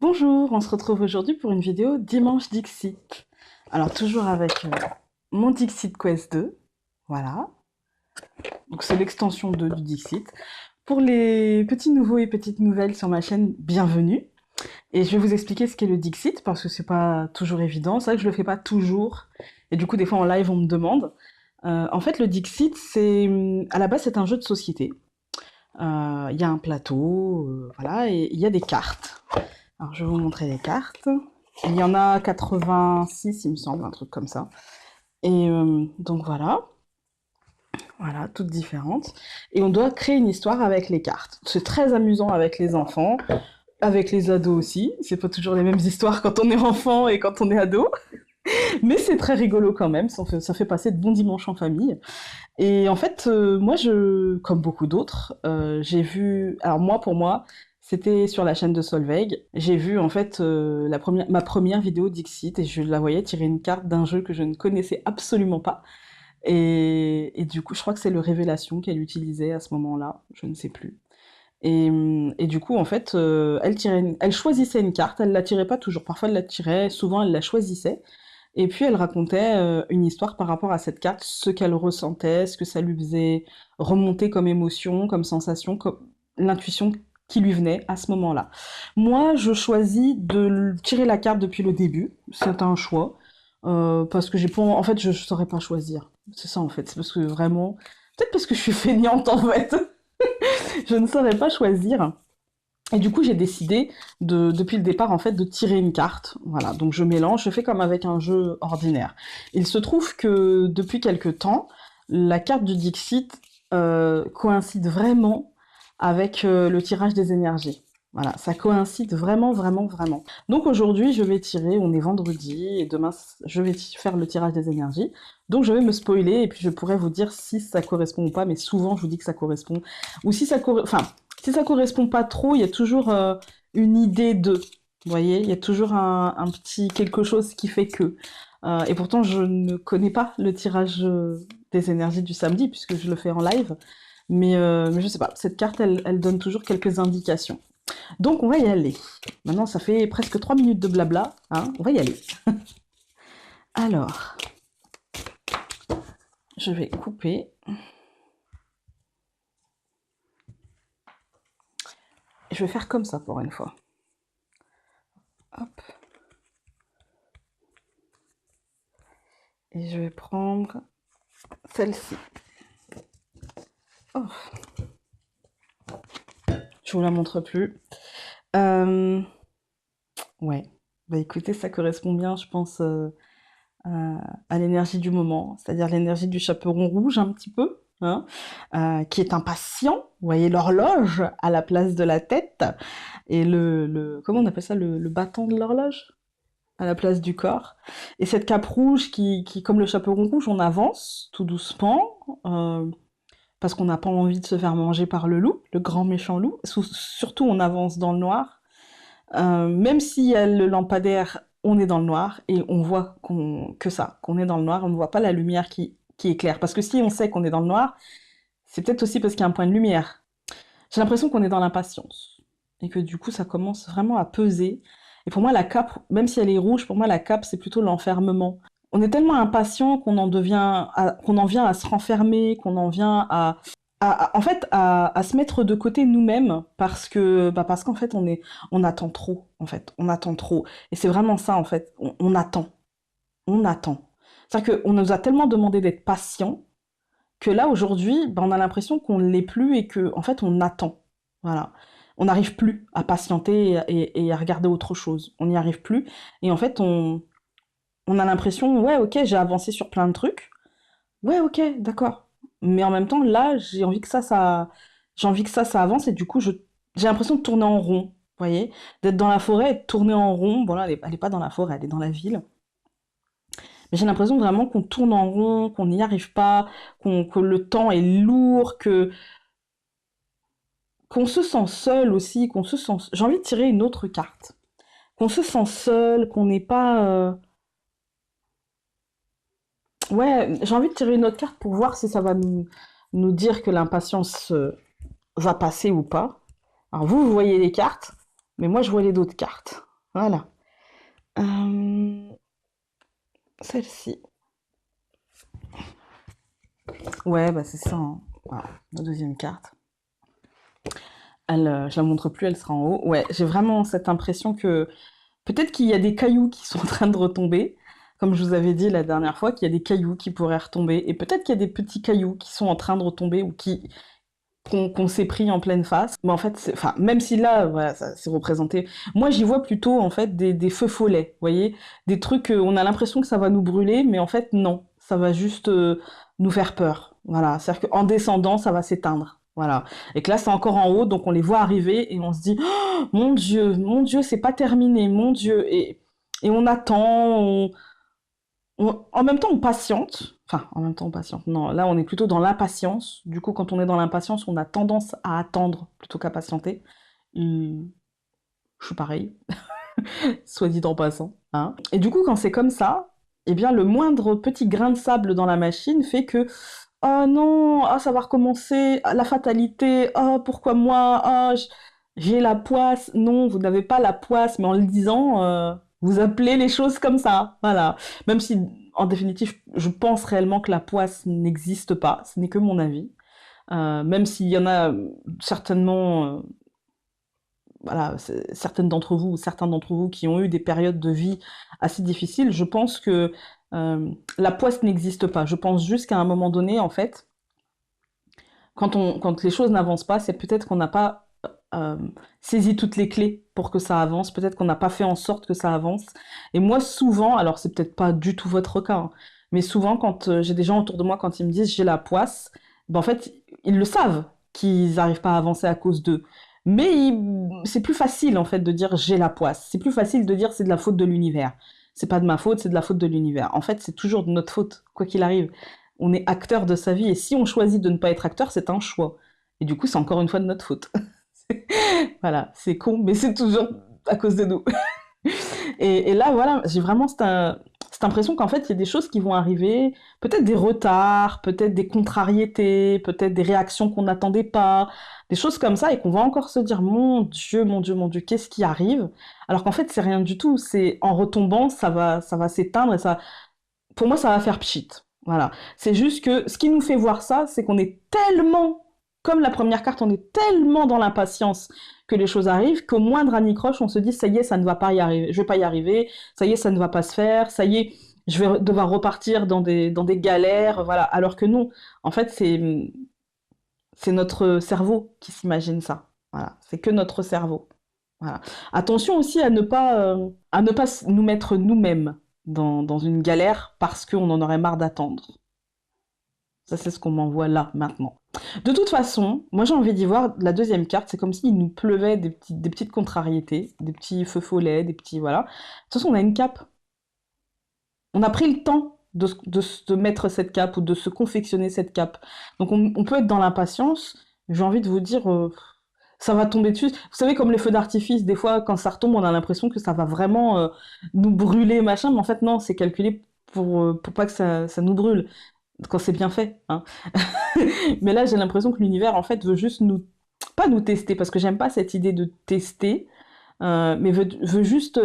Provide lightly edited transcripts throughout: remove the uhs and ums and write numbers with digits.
Bonjour, on se retrouve aujourd'hui pour une vidéo Dimanche Dixit. Alors toujours avec mon Dixit Quest 2, voilà. Donc c'est l'extension 2 du Dixit. Pour les petits nouveaux et petites nouvelles sur ma chaîne, bienvenue. Et je vais vous expliquer ce qu'est le Dixit parce que c'est pas toujours évident. C'est vrai que je le fais pas toujours. Et du coup, des fois en live, on me demande. En fait, le Dixit, à la base, c'est un jeu de société. Il y a un plateau, voilà, et il y a des cartes. Alors, je vais vous montrer les cartes. Il y en a 86, il me semble, un truc comme ça. Et donc voilà, voilà, toutes différentes. Et on doit créer une histoire avec les cartes. C'est très amusant avec les enfants, avec les ados aussi. C'est pas toujours les mêmes histoires quand on est enfant et quand on est ado. Mais c'est très rigolo quand même, ça fait passer de bons dimanches en famille. Et en fait, moi, comme beaucoup d'autres, j'ai vu. Alors moi, pour moi, c'était sur la chaîne de Solveig. J'ai vu en fait ma première vidéo Dixit et je la voyais tirer une carte d'un jeu que je ne connaissais absolument pas. Et du coup, je crois que c'est le Révélation qu'elle utilisait à ce moment-là, je ne sais plus. Et du coup, en fait, elle choisissait une carte, elle la tirait pas toujours. Parfois, elle la tirait, souvent, elle la choisissait. Et puis elle racontait une histoire par rapport à cette carte, ce qu'elle ressentait, ce que ça lui faisait remonter comme émotion, comme sensation, comme l'intuition qui lui venait à ce moment-là. Moi, je choisis de tirer la carte depuis le début. C'est un choix. Parce que j'ai pas... En fait, je saurais pas choisir. C'est ça, en fait. C'est parce que vraiment... Peut-être parce que je suis feignante, en fait. Je ne saurais pas choisir. Et du coup, j'ai décidé depuis le départ, en fait, de tirer une carte. Voilà, donc je mélange, je fais comme avec un jeu ordinaire. Il se trouve que depuis quelque temps, la carte du Dixit coïncide vraiment avec le tirage des énergies. Voilà, ça coïncide vraiment, vraiment, vraiment. Donc aujourd'hui, je vais tirer, on est vendredi, et demain, je vais faire le tirage des énergies. Donc je vais me spoiler, et puis je pourrais vous dire si ça correspond ou pas, mais souvent, je vous dis que ça correspond. Ou si ça correspond... Enfin, si ça correspond pas trop, il y a toujours une idée de. Vous voyez, il y a toujours un petit quelque chose qui fait que. Et pourtant, je ne connais pas le tirage des énergies du samedi, puisque je le fais en live. Mais je sais pas, cette carte, elle donne toujours quelques indications. Donc, on va y aller. Maintenant, ça fait presque 3 minutes de blabla. Hein, on va y aller. Alors, je vais couper. Je vais faire comme ça pour une fois. Hop. Et je vais prendre celle-ci. Oh, je vous la montre plus. Euh, ouais. Bah écoutez, ça correspond bien, je pense, à l'énergie du moment, c'est-à-dire l'énergie du chaperon rouge un petit peu, hein, qui est impatient. Vous voyez l'horloge à la place de la tête et comment on appelle ça, le bâton de l'horloge à la place du corps. Et cette cape rouge comme le chaperon rouge, on avance tout doucement. Parce qu'on n'a pas envie de se faire manger par le loup, le grand méchant loup. Surtout, on avance dans le noir. Même s'il y a le lampadaire, on est dans le noir et on voit qu'on est dans le noir. On ne voit pas la lumière qui éclaire. Parce que si on sait qu'on est dans le noir, c'est peut-être aussi parce qu'il y a un point de lumière. J'ai l'impression qu'on est dans l'impatience et que du coup, ça commence vraiment à peser. Et pour moi, la cape, même si elle est rouge, pour moi, la cape, c'est plutôt l'enfermement. On est tellement impatient qu'on en vient à se renfermer, qu'on en vient en fait, à se mettre de côté nous-mêmes parce qu'en fait, on attend trop, en fait. On attend trop. Et c'est vraiment ça, en fait. On attend. On attend. C'est-à-dire qu'on nous a tellement demandé d'être patient que là, aujourd'hui, ben, on a l'impression qu'on ne l'est plus et que, en fait, on attend. Voilà. On n'arrive plus à patienter et à regarder autre chose. On n'y arrive plus. Et en fait, on a l'impression, ouais, ok, j'ai avancé sur plein de trucs. Ouais, ok, d'accord. Mais en même temps, là, j'ai envie que ça avance et du coup, j'ai l'impression de tourner en rond. Vous voyez? D'être dans la forêt et de tourner en rond. Bon, là, elle est pas dans la forêt, elle est dans la ville. Mais j'ai l'impression vraiment qu'on tourne en rond, qu'on n'y arrive pas, que le temps est lourd, qu'on se sent seul aussi, j'ai envie de tirer une autre carte. Qu'on se sent seul, qu'on n'est pas, ouais, j'ai envie de tirer une autre carte pour voir si ça va nous dire que l'impatience va passer ou pas. Alors vous voyez les cartes, mais moi je vois les d'autres cartes. Voilà. Euh, Celle-ci. Ouais, bah c'est ça, hein. Voilà, la deuxième carte. Je la montre plus, elle sera en haut. Ouais, j'ai vraiment cette impression que peut-être qu'il y a des cailloux qui sont en train de retomber, comme je vous avais dit la dernière fois, qu'il y a des cailloux qui pourraient retomber, et peut-être qu'il y a des petits cailloux qui sont en train de retomber ou qu'on s'est pris en pleine face. Mais en fait, enfin, même si là, voilà, ça c'est représenté. Moi, j'y vois plutôt en fait des feux follets, vous voyez, des trucs. On a l'impression que ça va nous brûler, mais en fait non, ça va juste nous faire peur. Voilà, c'est-à-dire qu'en descendant, ça va s'éteindre. Voilà. Et que là, c'est encore en haut, donc on les voit arriver et on se dit, oh, mon Dieu, c'est pas terminé, mon Dieu. Et on attend, en même temps, on patiente. Enfin, en même temps, on patiente. Non, là, on est plutôt dans l'impatience. Du coup, quand on est dans l'impatience, on a tendance à attendre plutôt qu'à patienter. Et je suis pareil, soit dit en passant. Hein. Et du coup, quand c'est comme ça, eh bien, le moindre petit grain de sable dans la machine fait que oh non, ah, ça va recommencer, ah, la fatalité, oh, pourquoi moi, ah, j'ai la poisse. Non, vous n'avez pas la poisse, mais en le disant, vous appelez les choses comme ça. Voilà. Même si, en définitive, je pense réellement que la poisse n'existe pas, ce n'est que mon avis. Même s'il y en a certainement, voilà, certaines d'entre vous ou certains d'entre vous qui ont eu des périodes de vie assez difficiles, je pense que la poisse n'existe pas. Je pense juste qu'à un moment donné, en fait, quand les choses n'avancent pas, c'est peut-être qu'on n'a pas euh, saisi toutes les clés pour que ça avance, peut-être qu'on n'a pas fait en sorte que ça avance. Et moi, souvent, alors c'est peut-être pas du tout votre cas, hein, mais souvent, quand j'ai des gens autour de moi, quand ils me disent j'ai la poisse, ben en fait, ils le savent qu'ils n'arrivent pas à avancer à cause d'eux. Mais c'est plus facile, en fait, de dire j'ai la poisse. C'est plus facile de dire c'est de la faute de l'univers. C'est pas de ma faute, c'est de la faute de l'univers. En fait, c'est toujours de notre faute, quoi qu'il arrive. On est acteur de sa vie et si on choisit de ne pas être acteur, c'est un choix. Et du coup, c'est encore une fois de notre faute. Voilà, c'est con, mais c'est toujours à cause de nous. Et là, voilà, j'ai vraiment cette impression qu'en fait, il y a des choses qui vont arriver, peut-être des retards, peut-être des contrariétés, peut-être des réactions qu'on n'attendait pas, des choses comme ça, et qu'on va encore se dire, mon Dieu, mon Dieu, mon Dieu, qu'est-ce qui arrive? Alors qu'en fait, c'est rien du tout. C'est en retombant, ça va s'éteindre et ça, pour moi, ça va faire pchit. Voilà. C'est juste que ce qui nous fait voir ça, c'est qu'on est tellement, comme la première carte, on est tellement dans l'impatience que les choses arrivent qu'au moindre anicroche, on se dit ça y est, ça ne va pas y arriver, je vais pas y arriver, ça y est, ça ne va pas se faire, ça y est, je vais devoir repartir dans des galères, voilà. Alors que non, en fait, c'est notre cerveau qui s'imagine ça. Voilà. C'est que notre cerveau. Voilà. Attention aussi à ne pas nous mettre nous-mêmes dans une galère parce qu'on en aurait marre d'attendre. Ça, c'est ce qu'on m'envoie là, maintenant. De toute façon, moi j'ai envie d'y voir la deuxième carte, c'est comme s'il nous pleuvait des petites contrariétés, des petits feux follets, des petits. Voilà. De toute façon, on a une cape. On a pris le temps de se mettre cette cape ou de se confectionner cette cape. Donc on peut être dans l'impatience. J'ai envie de vous dire, ça va tomber dessus. Vous savez, comme les feux d'artifice, des fois, quand ça retombe, on a l'impression que ça va vraiment nous brûler, machin, mais en fait, non, c'est calculé pour pas que ça nous brûle, quand c'est bien fait. Hein. Mais là, j'ai l'impression que l'univers, en fait, veut juste nous... Pas nous tester, parce que j'aime pas cette idée de tester, mais veut juste...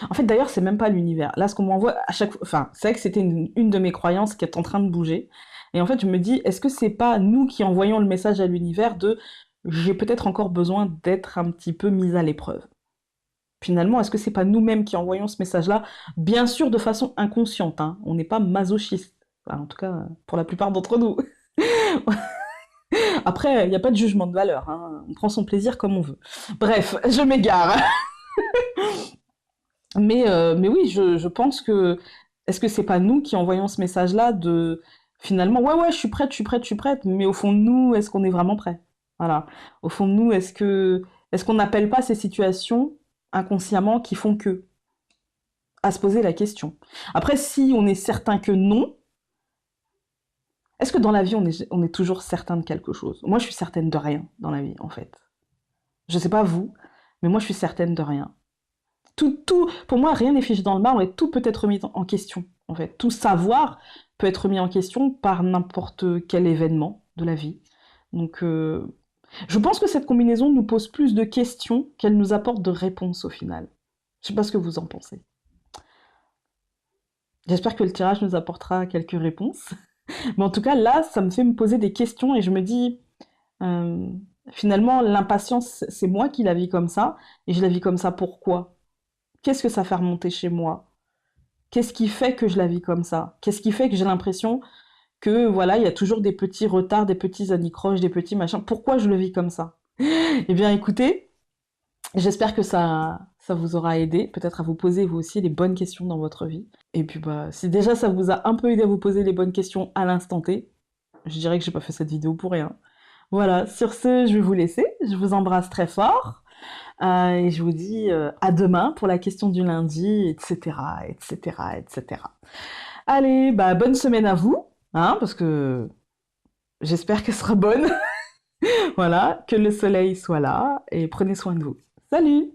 En fait, d'ailleurs, c'est même pas l'univers. Là, ce qu'on m'envoie à chaque fois... Enfin, c'est vrai que c'était une de mes croyances qui est en train de bouger. Et en fait, je me dis, est-ce que c'est pas nous qui envoyons le message à l'univers de j'ai peut-être encore besoin d'être un petit peu mise à l'épreuve. Finalement, est-ce que c'est pas nous-mêmes qui envoyons ce message-là? Bien sûr, de façon inconsciente. Hein. On n'est pas masochiste. Enfin, en tout cas, pour la plupart d'entre nous. Après, il n'y a pas de jugement de valeur. Hein. On prend son plaisir comme on veut. Bref, je m'égare. Mais oui, je pense que est-ce que c'est pas nous qui envoyons ce message-là de finalement ouais ouais je suis prête je suis prête je suis prête mais au fond de nous est-ce qu'on est vraiment prêt? Voilà. Au fond de nous est-ce qu'on n'appelle pas ces situations inconsciemment qui font que à se poser la question. Après si on est certain que non, est-ce que dans la vie on est toujours certain de quelque chose? Moi je suis certaine de rien dans la vie en fait. Je sais pas vous, mais moi je suis certaine de rien. Pour moi, rien n'est figé dans le marbre et tout peut être remis en question. En fait, tout savoir peut être mis en question par n'importe quel événement de la vie. Donc, je pense que cette combinaison nous pose plus de questions qu'elle nous apporte de réponses au final. Je sais pas ce que vous en pensez. J'espère que le tirage nous apportera quelques réponses. Mais en tout cas, là, ça me fait me poser des questions et je me dis, euh, finalement, l'impatience, c'est moi qui la vis comme ça. Et je la vis comme ça pourquoi? Qu'est-ce que ça fait remonter chez moi? Qu'est-ce qui fait que je la vis comme ça? Qu'est-ce qui fait que j'ai l'impression que, voilà, il y a toujours des petits retards, des petits anicroches, des petits machins? Pourquoi je le vis comme ça? Eh bien, écoutez, j'espère que ça vous aura aidé, peut-être à vous poser vous aussi les bonnes questions dans votre vie. Et puis, bah, si déjà ça vous a un peu aidé à vous poser les bonnes questions à l'instant T, je dirais que j'ai pas fait cette vidéo pour rien. Voilà, sur ce, je vais vous laisser. Je vous embrasse très fort. Et je vous dis à demain pour la question du lundi, etc., etc., etc. Allez, bah, bonne semaine à vous, hein, parce que j'espère qu'elle sera bonne. Voilà, que le soleil soit là et prenez soin de vous. Salut!